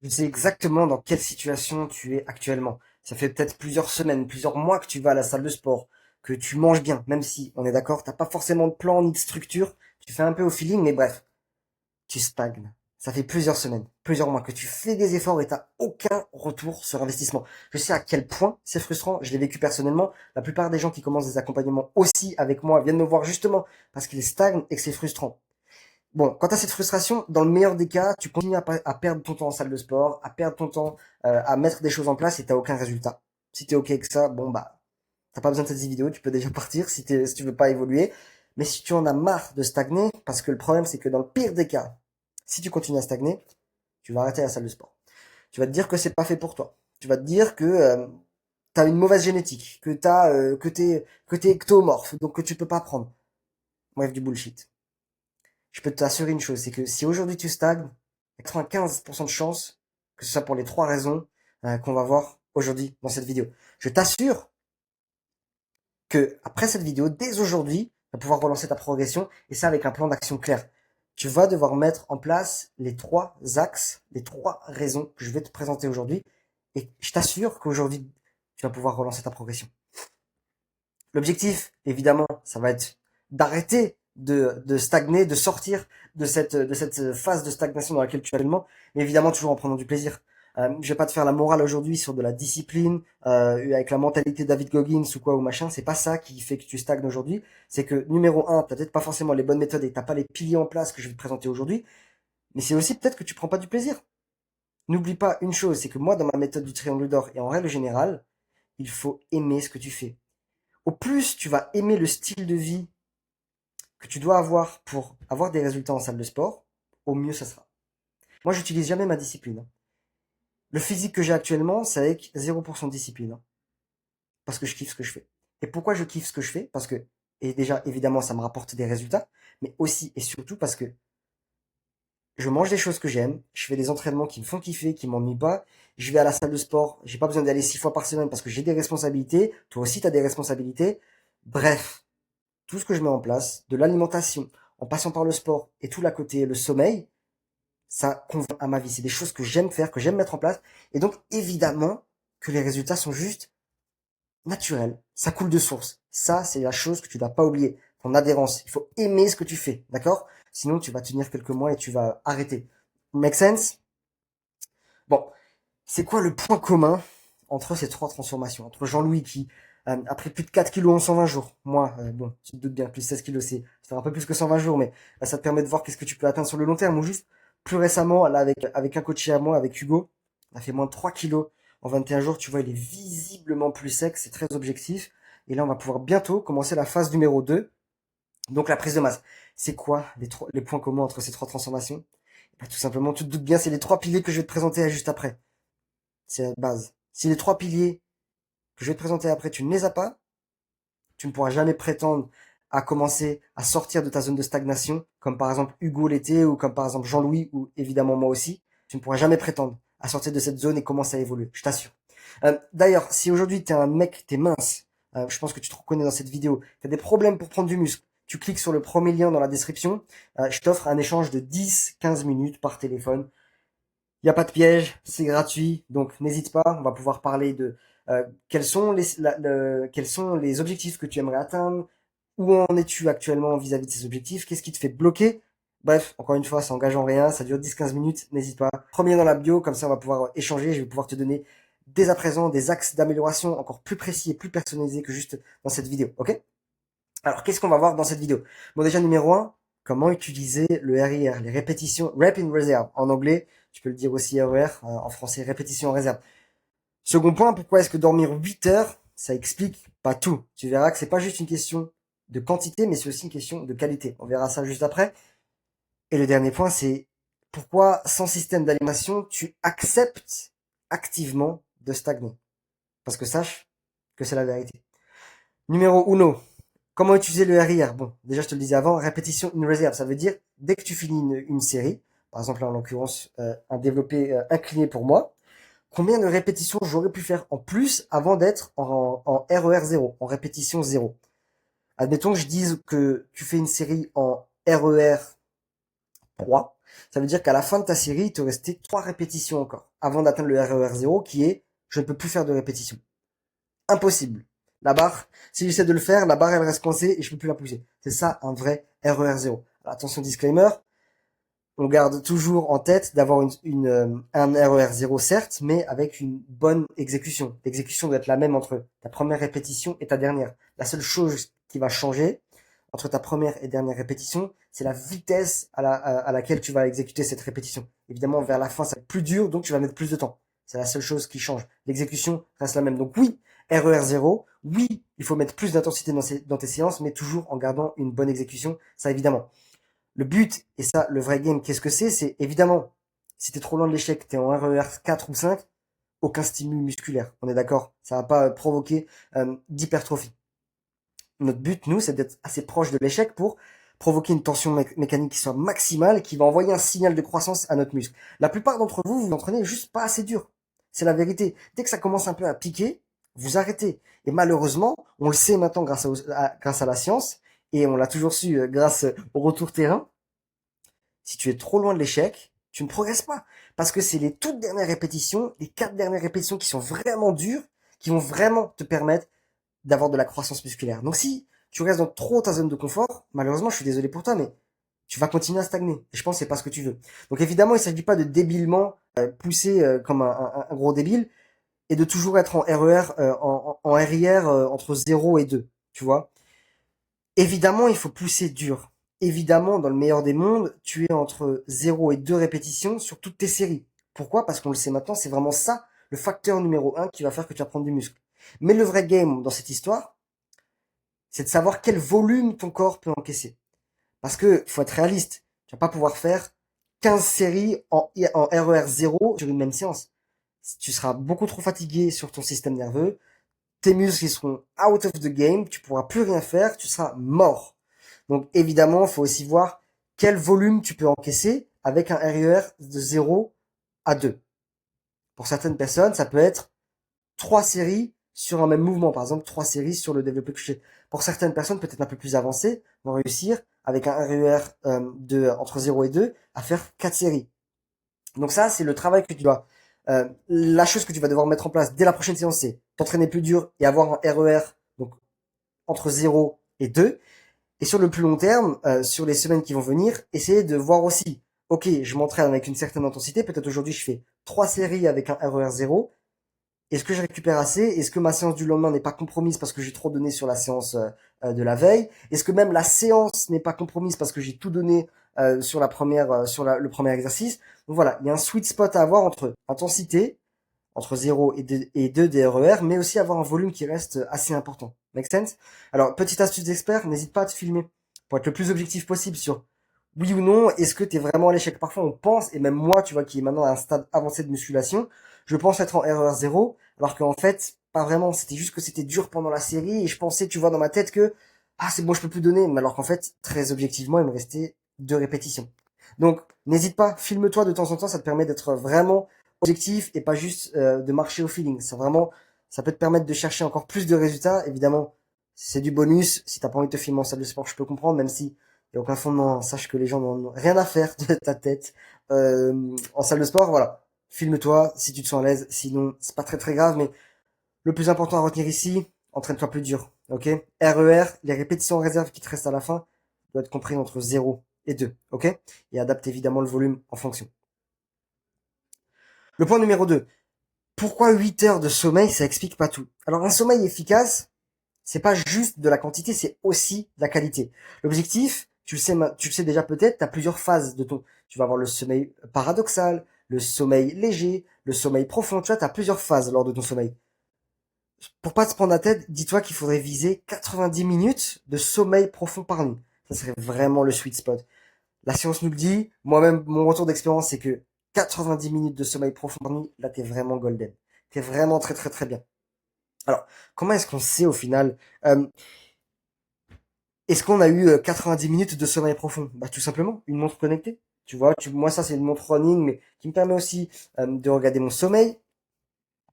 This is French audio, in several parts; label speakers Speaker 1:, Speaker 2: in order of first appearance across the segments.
Speaker 1: Je sais exactement dans quelle situation tu es actuellement. Ça fait peut-être plusieurs semaines, plusieurs mois que tu vas à la salle de sport, que tu manges bien, même si, on est d'accord, t'as pas forcément de plan ni de structure, tu fais un peu au feeling, mais bref, tu stagnes. Ça fait plusieurs semaines, plusieurs mois que tu fais des efforts et t'as aucun retour sur investissement. Je sais à quel point c'est frustrant, je l'ai vécu personnellement. La plupart des gens qui commencent des accompagnements aussi avec moi viennent me voir justement parce qu'ils stagnent et que c'est frustrant. Bon, quand tu as cette frustration, dans le meilleur des cas, tu continues à perdre ton temps en salle de sport, à perdre ton temps à mettre des choses en place et t'as aucun résultat. Si t'es ok avec ça, bon bah, t'as pas besoin de cette vidéo, tu peux déjà partir si tu veux pas évoluer. Mais si tu en as marre de stagner, parce que le problème c'est que dans le pire des cas, si tu continues à stagner, tu vas arrêter la salle de sport. Tu vas te dire que c'est pas fait pour toi. Tu vas te dire que t'as une mauvaise génétique, que t'es ectomorphe, donc que tu peux pas prendre. Bref, du bullshit. Je peux t'assurer une chose, c'est que si aujourd'hui tu stagnes, il y a 95% de chances que ce soit pour les trois raisons qu'on va voir aujourd'hui dans cette vidéo. Je t'assure que après cette vidéo, dès aujourd'hui, tu vas pouvoir relancer ta progression et ça avec un plan d'action clair. Tu vas devoir mettre en place les trois axes, les trois raisons que je vais te présenter aujourd'hui et je t'assure qu'aujourd'hui, tu vas pouvoir relancer ta progression. L'objectif, évidemment, ça va être d'arrêter de stagner, de sortir de cette phase de stagnation dans laquelle tu es actuellement, mais évidemment toujours en prenant du plaisir. Je vais pas te faire la morale aujourd'hui sur de la discipline, avec la mentalité David Goggins ou quoi ou machin, c'est pas ça qui fait que tu stagnes aujourd'hui, c'est que numéro un, t'as peut-être pas forcément les bonnes méthodes et t'as pas les piliers en place que je vais te présenter aujourd'hui, mais c'est aussi peut-être que tu prends pas du plaisir. N'oublie pas une chose, c'est que moi dans ma méthode du triangle d'or et en règle générale, il faut aimer ce que tu fais. Au plus tu vas aimer le style de vie que tu dois avoir pour avoir des résultats en salle de sport, au mieux ça sera. Moi, j'utilise jamais ma discipline. Le physique que j'ai actuellement, c'est avec 0% de discipline. Parce que je kiffe ce que je fais. Et pourquoi je kiffe ce que je fais? Parce que, et déjà, évidemment, ça me rapporte des résultats, mais aussi et surtout parce que je mange des choses que j'aime, je fais des entraînements qui me font kiffer, qui m'ennuient pas, je vais à la salle de sport, j'ai pas besoin d'aller 6 fois par semaine parce que j'ai des responsabilités, toi aussi t'as des responsabilités. Bref, tout ce que je mets en place, de l'alimentation, en passant par le sport et tout l'à côté, le sommeil, ça convient à ma vie. C'est des choses que j'aime faire, que j'aime mettre en place. Et donc, évidemment, que les résultats sont juste naturels. Ça coule de source. Ça, c'est la chose que tu dois pas oublier. Ton adhérence. Il faut aimer ce que tu fais. D'accord? Sinon, tu vas tenir quelques mois et tu vas arrêter. Make sense? Bon. C'est quoi le point commun entre ces trois transformations? Entre Jean-Louis qui a pris plus de 4 kilos en 120 jours. Moi, bon, tu te doutes bien, plus 16 kilos, c'est un peu plus que 120 jours, mais ça te permet de voir qu'est-ce que tu peux atteindre sur le long terme. Ou juste, plus récemment, là, avec un coach à moi, avec Hugo, on a fait moins de 3 kilos en 21 jours. Tu vois, il est visiblement plus sec, c'est très objectif. Et là, on va pouvoir bientôt commencer la phase numéro 2, donc la prise de masse. C'est quoi les points communs entre ces trois transformations? Bah, tout simplement, tu te doutes bien, c'est les trois piliers que je vais te présenter juste après. C'est la base. Si les trois piliers que je vais te présenter après, tu ne les as pas, tu ne pourras jamais prétendre à commencer à sortir de ta zone de stagnation, comme par exemple Hugo l'été, ou comme par exemple Jean-Louis, ou évidemment moi aussi. Tu ne pourras jamais prétendre à sortir de cette zone et commencer à évoluer, je t'assure. D'ailleurs, si aujourd'hui t'es un mec, t'es mince, je pense que tu te reconnais dans cette vidéo, t'as des problèmes pour prendre du muscle, tu cliques sur le premier lien dans la description, je t'offre un échange de 10-15 minutes par téléphone. Il n'y a pas de piège, c'est gratuit, donc n'hésite pas, on va pouvoir parler de quels sont les objectifs que tu aimerais atteindre, où en es-tu actuellement vis-à-vis de ces objectifs, qu'est-ce qui te fait bloquer. Bref, encore une fois, ça engage en rien, ça dure 10-15 minutes, n'hésite pas. Premier dans la bio, comme ça on va pouvoir échanger, je vais pouvoir te donner dès à présent des axes d'amélioration encore plus précis et plus personnalisés que juste dans cette vidéo, ok? Alors, qu'est-ce qu'on va voir dans cette vidéo? Bon, déjà, numéro un, comment utiliser le RIR, les répétitions, Rep in Reserve. En anglais, tu peux le dire aussi RER, en français, répétition en réserve. Second point, pourquoi est-ce que dormir 8 heures, ça explique pas tout. Tu verras que c'est pas juste une question de quantité, mais c'est aussi une question de qualité. On verra ça juste après. Et le dernier point, c'est pourquoi, sans système d'alimentation, tu acceptes activement de stagner. Parce que sache que c'est la vérité. Numéro uno, comment utiliser le RIR? Bon, déjà, je te le disais avant, répétition in reserve. Ça veut dire, dès que tu finis une série, par exemple, là, en l'occurrence, un développé incliné pour moi, combien de répétitions j'aurais pu faire en plus avant d'être en RER 0, en répétition 0? Admettons que je dise que tu fais une série en RER 3. Ça veut dire qu'à la fin de ta série, il te restait 3 répétitions encore, avant d'atteindre le RER0 qui est je ne peux plus faire de répétitions. Impossible. La barre, si j'essaie de le faire, la barre elle reste coincée et je peux plus la pousser. C'est ça un vrai RER0. Alors, attention disclaimer, on garde toujours en tête d'avoir un RER0 certes, mais avec une bonne exécution. L'exécution doit être la même entre ta première répétition et ta dernière. La seule chose qui va changer entre ta première et dernière répétition, c'est la vitesse à laquelle tu vas exécuter cette répétition. Évidemment, vers la fin, ça va être plus dur, donc tu vas mettre plus de temps. C'est la seule chose qui change. L'exécution reste la même. Donc oui, RER0, oui, il faut mettre plus d'intensité dans tes séances, mais toujours en gardant une bonne exécution, ça évidemment. Le but, et ça, le vrai game, qu'est-ce que c'est? C'est évidemment, si t'es trop loin de l'échec, t'es en RER 4 ou 5, aucun stimulus musculaire. On est d'accord? Ça va pas provoquer d'hypertrophie. Notre but, nous, c'est d'être assez proche de l'échec pour provoquer une tension mécanique qui soit maximale et qui va envoyer un signal de croissance à notre muscle. La plupart d'entre vous, vous entraînez juste pas assez dur. C'est la vérité. Dès que ça commence un peu à piquer, vous arrêtez. Et malheureusement, on le sait maintenant grâce à la science, et on l'a toujours su grâce au retour terrain, si tu es trop loin de l'échec, tu ne progresses pas. Parce que c'est les toutes dernières répétitions, les 4 dernières répétitions qui sont vraiment dures, qui vont vraiment te permettre d'avoir de la croissance musculaire. Donc si tu restes dans trop ta zone de confort, malheureusement, je suis désolé pour toi, mais tu vas continuer à stagner. Et je pense que c'est pas ce que tu veux. Donc évidemment, il ne s'agit pas de débilement pousser comme un gros débile et de toujours être en RER, en RIR entre 0 et 2. Tu vois? Évidemment, il faut pousser dur. Évidemment, dans le meilleur des mondes, tu es entre 0 et 2 répétitions sur toutes tes séries. Pourquoi? Parce qu'on le sait maintenant, c'est vraiment ça, le facteur numéro 1 qui va faire que tu vas prendre du muscle. Mais le vrai game dans cette histoire, c'est de savoir quel volume ton corps peut encaisser. Parce que, faut être réaliste, tu vas pas pouvoir faire 15 séries en RER0 sur une même séance. Tu seras beaucoup trop fatigué sur ton système nerveux, tes muscles ils seront out of the game, tu pourras plus rien faire, tu seras mort. Donc évidemment, il faut aussi voir quel volume tu peux encaisser avec un RER de 0 à 2. Pour certaines personnes, ça peut être 3 séries sur un même mouvement, par exemple 3 séries sur le développé couché. Pour certaines personnes, peut-être un peu plus avancées, vont réussir avec un RER entre 0 et 2 à faire 4 séries. Donc ça, c'est le travail que tu dois... la chose que tu vas devoir mettre en place dès la prochaine séance, c'est t'entraîner plus dur et avoir un RER donc entre 0 et 2. Et sur le plus long terme, sur les semaines qui vont venir, essayer de voir aussi, ok, je m'entraîne avec une certaine intensité, peut-être aujourd'hui je fais 3 séries avec un RER 0, est-ce que je récupère assez? Est-ce que ma séance du lendemain n'est pas compromise parce que j'ai trop donné sur la séance de la veille? Est-ce que même la séance n'est pas compromise parce que j'ai tout donné sur le premier exercice? Donc voilà, il y a un sweet spot à avoir entre intensité, entre 0 et 2 des RER, mais aussi avoir un volume qui reste assez important. Make sense? Alors, petite astuce d'expert, n'hésite pas à te filmer pour être le plus objectif possible sur oui ou non, est-ce que tu es vraiment à l'échec? Parfois, on pense, et même moi, tu vois, qui est maintenant à un stade avancé de musculation, je pense être en RER 0, alors qu'en fait, pas vraiment. C'était juste que c'était dur pendant la série, et je pensais, tu vois, dans ma tête que, ah, c'est bon, je peux plus donner, mais alors qu'en fait, très objectivement, il me restait 2 répétitions. Donc, n'hésite pas, filme-toi de temps en temps, ça te permet d'être vraiment objectif et pas juste de marcher au feeling. C'est vraiment, ça peut te permettre de chercher encore plus de résultats. Évidemment, c'est du bonus. Si t'as pas envie de te filmer en salle de sport, je peux comprendre, même si il y a aucun fondement. Sache que les gens n'ont rien à faire de ta tête en salle de sport. Voilà, filme-toi si tu te sens à l'aise. Sinon, c'est pas très très grave. Mais le plus important à retenir ici, entraîne-toi plus dur. Ok? RER, les répétitions en réserve qui te restent à la fin doivent être compris entre 0 et 2. Ok? Et adapte évidemment le volume en fonction. Le point numéro 2. Pourquoi 8 heures de sommeil, ça explique pas tout. Alors un sommeil efficace, c'est pas juste de la quantité, c'est aussi de la qualité. L'objectif, tu le sais déjà peut-être, tu as plusieurs phases de ton... Tu vas avoir le sommeil paradoxal, le sommeil léger, le sommeil profond, tu vois, tu as plusieurs phases lors de ton sommeil. Pour pas te prendre la tête, dis-toi qu'il faudrait viser 90 minutes de sommeil profond par nuit. Ça serait vraiment le sweet spot. La science nous le dit, moi-même, mon retour d'expérience, c'est que 90 minutes de sommeil profond par nuit, là, t'es vraiment golden. T'es vraiment très très très bien. Alors, comment est-ce qu'on sait au final est-ce qu'on a eu 90 minutes de sommeil profond? Bah tout simplement, une montre connectée. Tu vois, moi ça c'est une montre running, mais qui me permet aussi de regarder mon sommeil.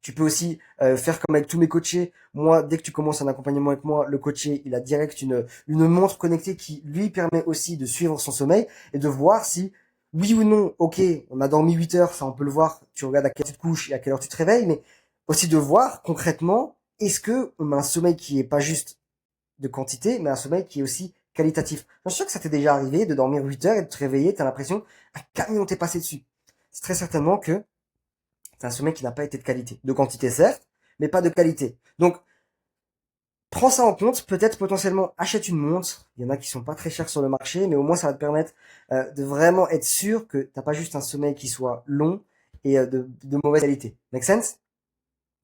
Speaker 1: Tu peux aussi faire comme avec tous mes coachés. Moi, dès que tu commences un accompagnement avec moi, le coaché, il a direct une montre connectée qui lui permet aussi de suivre son sommeil et de voir si Oui ou non, ok, on a dormi 8 heures, ça on peut le voir, tu regardes à quelle heure tu te couches et à quelle heure tu te réveilles, mais aussi de voir concrètement, est-ce que on a un sommeil qui est pas juste de quantité, mais un sommeil qui est aussi qualitatif. Je suis sûr que ça t'est déjà arrivé de dormir 8 heures et de te réveiller, t'as l'impression un camion t'est passé dessus. C'est très certainement que c'est un sommeil qui n'a pas été de qualité. De quantité certes, mais pas de qualité. Donc, prends ça en compte, peut-être potentiellement achète une montre. Il y en a qui sont pas très chers sur le marché, mais au moins ça va te permettre de vraiment être sûr que t'as pas juste un sommeil qui soit long et de mauvaise qualité. Make sense?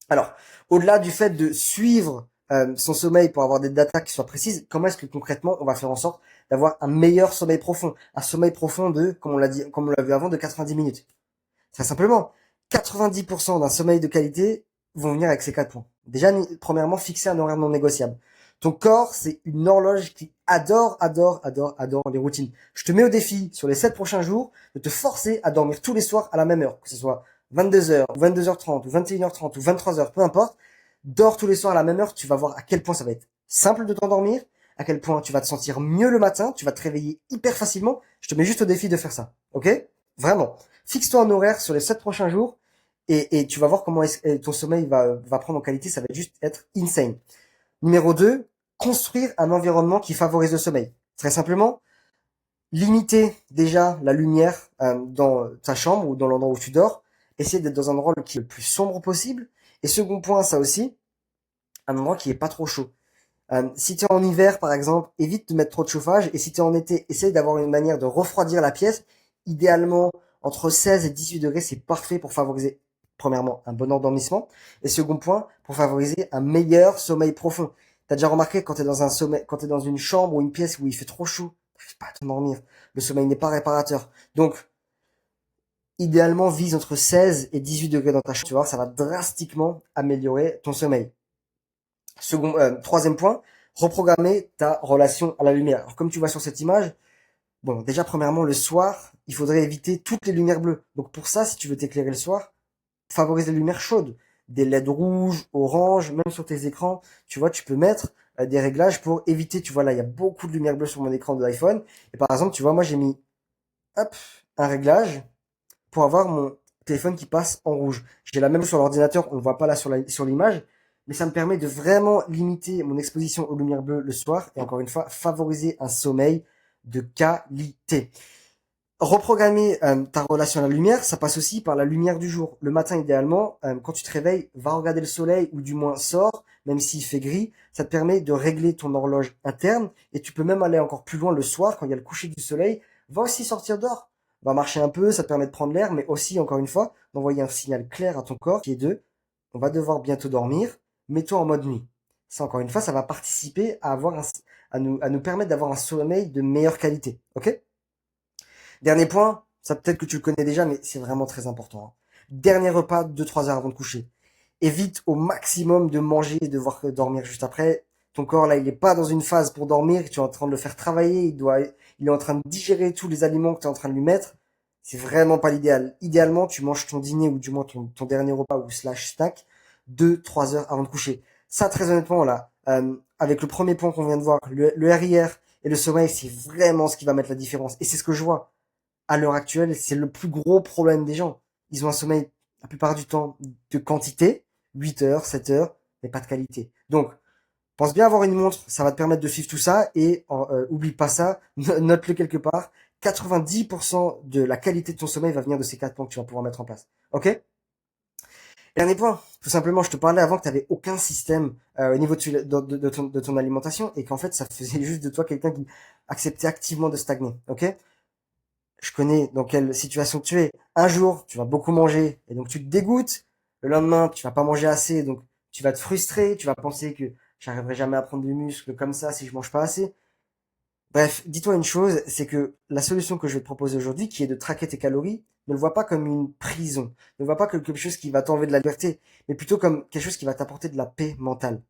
Speaker 1: Alors, au-delà du fait de suivre son sommeil pour avoir des datas qui soient précises, comment est-ce que concrètement on va faire en sorte d'avoir un meilleur sommeil profond, un sommeil profond de, comme on l'a dit, comme on l'a vu avant, de 90 minutes. Très simplement, 90% d'un sommeil de qualité vont venir avec ces 4 points. Déjà, premièrement, fixer un horaire non négociable. Ton corps, c'est une horloge qui adore les routines. Je te mets au défi, sur les 7 prochains jours, de te forcer à dormir tous les soirs à la même heure. Que ce soit 22h, ou 22h30, ou 21h30, ou 23h, peu importe. Dors tous les soirs à la même heure, tu vas voir à quel point ça va être simple de t'endormir, à quel point tu vas te sentir mieux le matin, tu vas te réveiller hyper facilement. Je te mets juste au défi de faire ça. Ok? Vraiment. Fixe-toi un horaire sur les 7 prochains jours et tu vas voir comment ton sommeil va prendre en qualité. Ça va juste être insane. Numéro 2, construire un environnement qui favorise le sommeil. Très simplement, limiter déjà la lumière dans ta chambre ou dans l'endroit où tu dors. Essayer d'être dans un endroit qui est le plus sombre possible. Et second point, ça aussi, un endroit qui est pas trop chaud. Si tu es en hiver, par exemple, évite de mettre trop de chauffage. Et si tu es en été, essaye d'avoir une manière de refroidir la pièce. Idéalement, entre 16 et 18 degrés, c'est parfait pour favoriser, premièrement, un bon endormissement. Et second point, pour favoriser un meilleur sommeil profond. T'as déjà remarqué quand t'es dans un sommeil, quand t'es dans une chambre ou une pièce où il fait trop chaud, t'arrives pas à t'endormir. Le sommeil n'est pas réparateur. Donc, idéalement, vise entre 16 et 18 degrés dans ta chambre. Tu vois, ça va drastiquement améliorer ton sommeil. Troisième point, reprogrammer ta relation à la lumière. Alors, comme tu vois sur cette image, bon, déjà, premièrement, le soir, il faudrait éviter toutes les lumières bleues. Donc, pour ça, si tu veux t'éclairer le soir, favorise les lumières chaudes. Des LED rouges, orange, même sur tes écrans, tu vois, tu peux mettre des réglages pour éviter, tu vois, là, il y a beaucoup de lumière bleue sur mon écran de l'iPhone. Et par exemple, tu vois, moi, j'ai mis, hop, un réglage pour avoir mon téléphone qui passe en rouge. J'ai la même sur l'ordinateur, on ne voit pas là sur l'image, mais ça me permet de vraiment limiter mon exposition aux lumières bleues le soir et encore une fois, favoriser un sommeil de qualité. Reprogrammer ta relation à la lumière, ça passe aussi par la lumière du jour. Le matin, idéalement, quand tu te réveilles, va regarder le soleil ou du moins sors, même s'il fait gris. Ça te permet de régler ton horloge interne et tu peux même aller encore plus loin le soir quand il y a le coucher du soleil. Va aussi sortir dehors. Va marcher un peu, ça te permet de prendre l'air, mais aussi, encore une fois, d'envoyer un signal clair à ton corps qui est on va devoir bientôt dormir, mets-toi en mode nuit. Ça, encore une fois, ça va participer à à nous permettre d'avoir un sommeil de meilleure qualité. Ok? Dernier point, ça peut-être que tu le connais déjà, mais c'est vraiment très important, hein. Dernier repas, 2-3 heures avant de coucher. Évite au maximum de manger et de devoir dormir juste après. Ton corps, là, il est pas dans une phase pour dormir, tu es en train de le faire travailler, il est en train de digérer tous les aliments que tu es en train de lui mettre. C'est vraiment pas l'idéal. Idéalement, tu manges ton dîner ou du moins ton dernier repas ou slash snack 2-3 heures avant de coucher. Ça, très honnêtement, là, avec le premier point qu'on vient de voir, le RIR et le sommeil, c'est vraiment ce qui va mettre la différence. Et c'est ce que je vois à l'heure actuelle, c'est le plus gros problème des gens. Ils ont un sommeil, la plupart du temps, de quantité, 8 heures, 7 heures, mais pas de qualité. Donc, pense bien avoir une montre, ça va te permettre de suivre tout ça, et oublie pas ça, note-le quelque part, 90% de la qualité de ton sommeil va venir de ces 4 points que tu vas pouvoir mettre en place. Ok? Dernier point, tout simplement, je te parlais avant que tu n'avais aucun système au niveau de ton alimentation, et qu'en fait, ça faisait juste de toi quelqu'un qui acceptait activement de stagner. Ok? Je connais dans quelle situation tu es. Un jour, tu vas beaucoup manger et donc tu te dégoûtes. Le lendemain, tu vas pas manger assez, donc tu vas te frustrer, tu vas penser que j'arriverai jamais à prendre du muscle comme ça si je mange pas assez. Bref, dis-toi une chose, c'est que la solution que je vais te proposer aujourd'hui, qui est de traquer tes calories, ne le vois pas comme une prison, ne le vois pas comme quelque chose qui va t'enlever de la liberté, mais plutôt comme quelque chose qui va t'apporter de la paix mentale.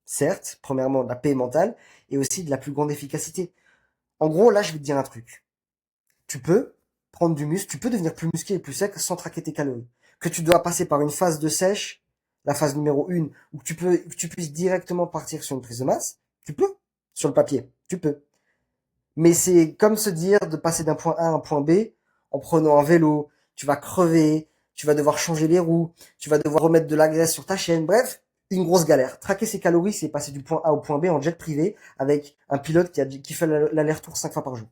Speaker 1: Certes, premièrement, de la paix mentale, et aussi de la plus grande efficacité. En gros, là, je vais te dire un truc. Tu peux prendre du muscle, tu peux devenir plus musclé et plus sec sans traquer tes calories. Que tu dois passer par une phase de sèche, la phase numéro 1, où tu puisses directement partir sur une prise de masse, tu peux, sur le papier, tu peux. Mais c'est comme se dire de passer d'un point A à un point B en prenant un vélo, tu vas crever, tu vas devoir changer les roues, tu vas devoir remettre de la graisse sur ta chaîne. Bref, une grosse galère. Traquer ses calories, c'est passer du point A au point B en jet privé avec un pilote qui fait l'aller-retour 5 fois par jour.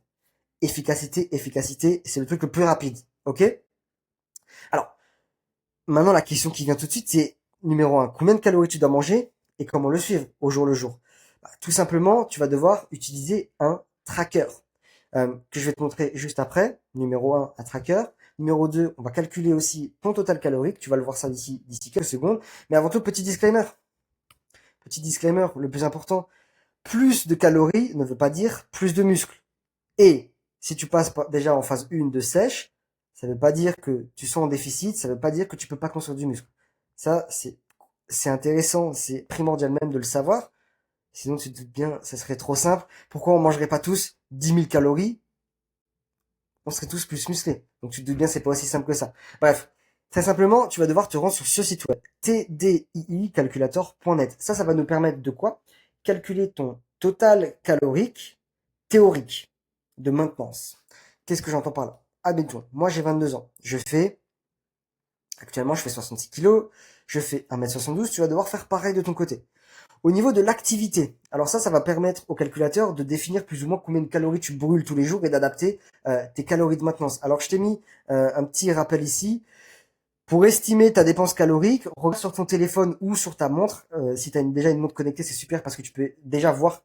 Speaker 1: Efficacité, efficacité, c'est le truc le plus rapide. Ok? Alors, maintenant, la question qui vient tout de suite, c'est numéro un, combien de calories tu dois manger et comment le suivre au jour le jour? Tout simplement, tu vas devoir utiliser un tracker que je vais te montrer juste après. Numéro un, un tracker. Numéro 2, on va calculer aussi ton total calorique. Tu vas le voir ça d'ici quelques secondes. Mais avant tout, petit disclaimer. Petit disclaimer, le plus important. Plus de calories ne veut pas dire plus de muscles. Et si tu passes déjà en phase 1 de sèche, ça veut pas dire que tu sois en déficit, ça veut pas dire que tu peux pas construire du muscle. Ça, c'est intéressant, c'est primordial même de le savoir. Sinon, tu te doutes bien, ça serait trop simple. Pourquoi on mangerait pas tous 10 000 calories? On serait tous plus musclés. Donc tu te doutes bien, c'est pas aussi simple que ça. Bref. Très simplement, tu vas devoir te rendre sur ce site web, tdiicalculator.net. Ça va nous permettre de quoi? Calculer ton total calorique théorique de maintenance. Qu'est-ce que j'entends par là? Admettons, moi j'ai 22 ans. Actuellement, je fais 66 kilos. Je fais 1m72. Tu vas devoir faire pareil de ton côté. Au niveau de l'activité, alors ça va permettre au calculateur de définir plus ou moins combien de calories tu brûles tous les jours et d'adapter tes calories de maintenance. Alors je t'ai mis un petit rappel ici. Pour estimer ta dépense calorique, regarde sur ton téléphone ou sur ta montre. Si tu as déjà une montre connectée, c'est super parce que tu peux déjà voir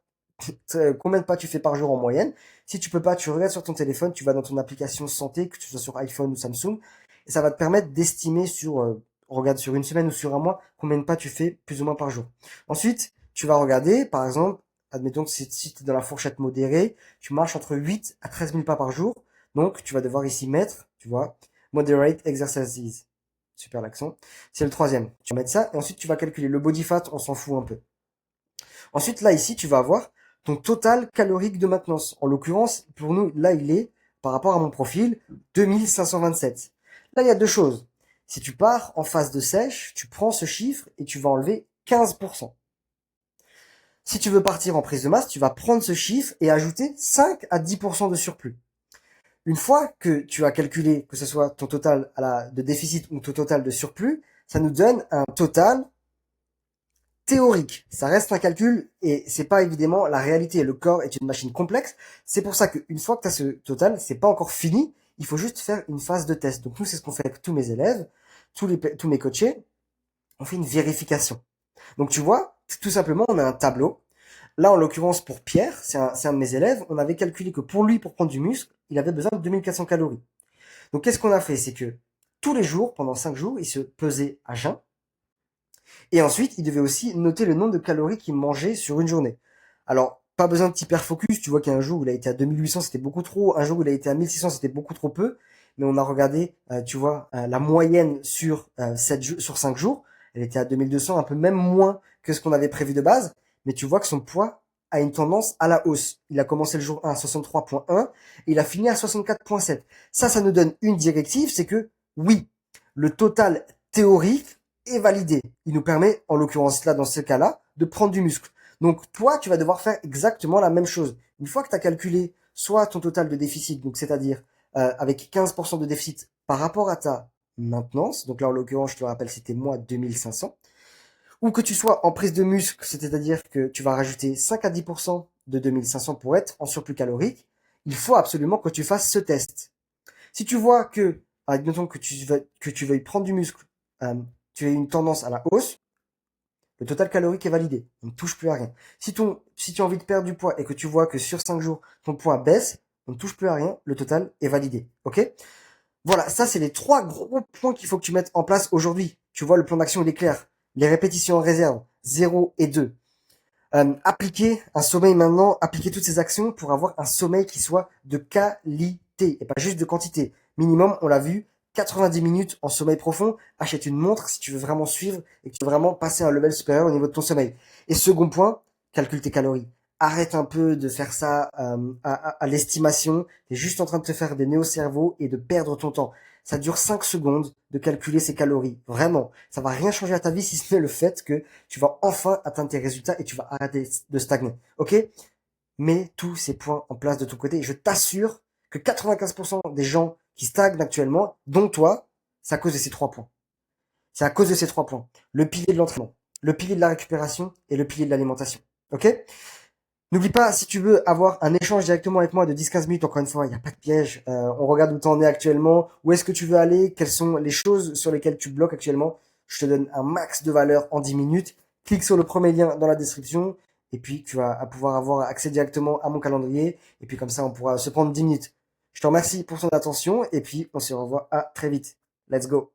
Speaker 1: combien de pas tu fais par jour en moyenne. Si tu peux pas, tu regardes sur ton téléphone, tu vas dans ton application santé, que tu sois sur iPhone ou Samsung, et ça va te permettre d'estimer regarde sur une semaine ou sur un mois, combien de pas tu fais plus ou moins par jour. Ensuite, tu vas regarder, par exemple, admettons que si tu es dans la fourchette modérée, tu marches entre 8 à 13 000 pas par jour, donc tu vas devoir ici mettre, tu vois, moderate exercises. Super l'accent. C'est le troisième. Tu vas mettre ça, et ensuite tu vas calculer le body fat, on s'en fout un peu. Ensuite, là, ici, tu vas avoir ton total calorique de maintenance. En l'occurrence, pour nous, là, il est, par rapport à mon profil, 2527. Là, il y a deux choses. Si tu pars en phase de sèche, tu prends ce chiffre et tu vas enlever 15%. Si tu veux partir en prise de masse, tu vas prendre ce chiffre et ajouter 5 à 10% de surplus. Une fois que tu as calculé, que ce soit ton total de déficit ou ton total de surplus, ça nous donne un total théorique. Ça reste un calcul et c'est pas évidemment la réalité. Le corps est une machine complexe. C'est pour ça qu'une fois que tu as ce total, c'est pas encore fini. Il faut juste faire une phase de test. Donc nous, c'est ce qu'on fait avec tous mes élèves, tous mes coachés. On fait une vérification. Donc tu vois, tout simplement, on a un tableau. Là, en l'occurrence, pour Pierre, c'est un de mes élèves, on avait calculé que pour lui, pour prendre du muscle, il avait besoin de 2400 calories. Donc qu'est-ce qu'on a fait? C'est que tous les jours, pendant 5 jours, il se pesait à jeun. Et ensuite, il devait aussi noter le nombre de calories qu'il mangeait sur une journée. Alors, pas besoin de hyper focus. Tu vois qu'il y a un jour où il a été à 2800, c'était beaucoup trop. Un jour où il a été à 1600, c'était beaucoup trop peu. Mais on a regardé, tu vois, la moyenne sur 5 jours. Elle était à 2200, un peu même moins que ce qu'on avait prévu de base. Mais tu vois que son poids a une tendance à la hausse. Il a commencé le jour 1 à 63,1 et il a fini à 64,7. Ça nous donne une directive, c'est que oui, le total théorique est validé. Il nous permet, en l'occurrence là, dans ce cas-là, de prendre du muscle. Donc toi, tu vas devoir faire exactement la même chose. Une fois que tu as calculé soit ton total de déficit, donc c'est-à-dire avec 15% de déficit par rapport à ta maintenance, donc là en l'occurrence, je te le rappelle, c'était moi 2500, ou que tu sois en prise de muscle, c'est-à-dire que tu vas rajouter 5 à 10% de 2500 pour être en surplus calorique, il faut absolument que tu fasses ce test. Si tu vois que, admettons que tu veuilles prendre du muscle, tu as une tendance à la hausse, le total calorique est validé. On ne touche plus à rien. Si tu as envie de perdre du poids et que tu vois que sur 5 jours, ton poids baisse, on ne touche plus à rien, le total est validé. Ok? Voilà, ça c'est les 3 gros points qu'il faut que tu mettes en place aujourd'hui. Tu vois, le plan d'action il est clair. Les répétitions en réserve, 0 et 2. Appliquer un sommeil maintenant, appliquer toutes ces actions pour avoir un sommeil qui soit de qualité et pas juste de quantité. Minimum, on l'a vu, 90 minutes en sommeil profond. Achète une montre si tu veux vraiment suivre et que tu veux vraiment passer à un level supérieur au niveau de ton sommeil. Et second point, calcule tes calories. Arrête un peu de faire ça à l'estimation. Tu es juste en train de te faire des néo-cerveaux et de perdre ton temps. Ça dure 5 secondes de calculer ses calories. Vraiment, ça va rien changer à ta vie si ce n'est le fait que tu vas enfin atteindre tes résultats et tu vas arrêter de stagner. Ok? Mets tous ces points en place de ton côté et je t'assure que 95% des gens qui stagnent actuellement, dont toi, c'est à cause de ces 3 points. C'est à cause de ces 3 points. Le pilier de l'entraînement, le pilier de la récupération et le pilier de l'alimentation. Ok? N'oublie pas, si tu veux avoir un échange directement avec moi de 10-15 minutes, encore une fois, il n'y a pas de piège. On regarde où tu en es actuellement, où est-ce que tu veux aller, quelles sont les choses sur lesquelles tu bloques actuellement. Je te donne un max de valeur en 10 minutes. Clique sur le premier lien dans la description et puis tu vas pouvoir avoir accès directement à mon calendrier. Et puis comme ça, on pourra se prendre 10 minutes. Je te remercie pour ton attention et puis on se revoit à très vite. Let's go!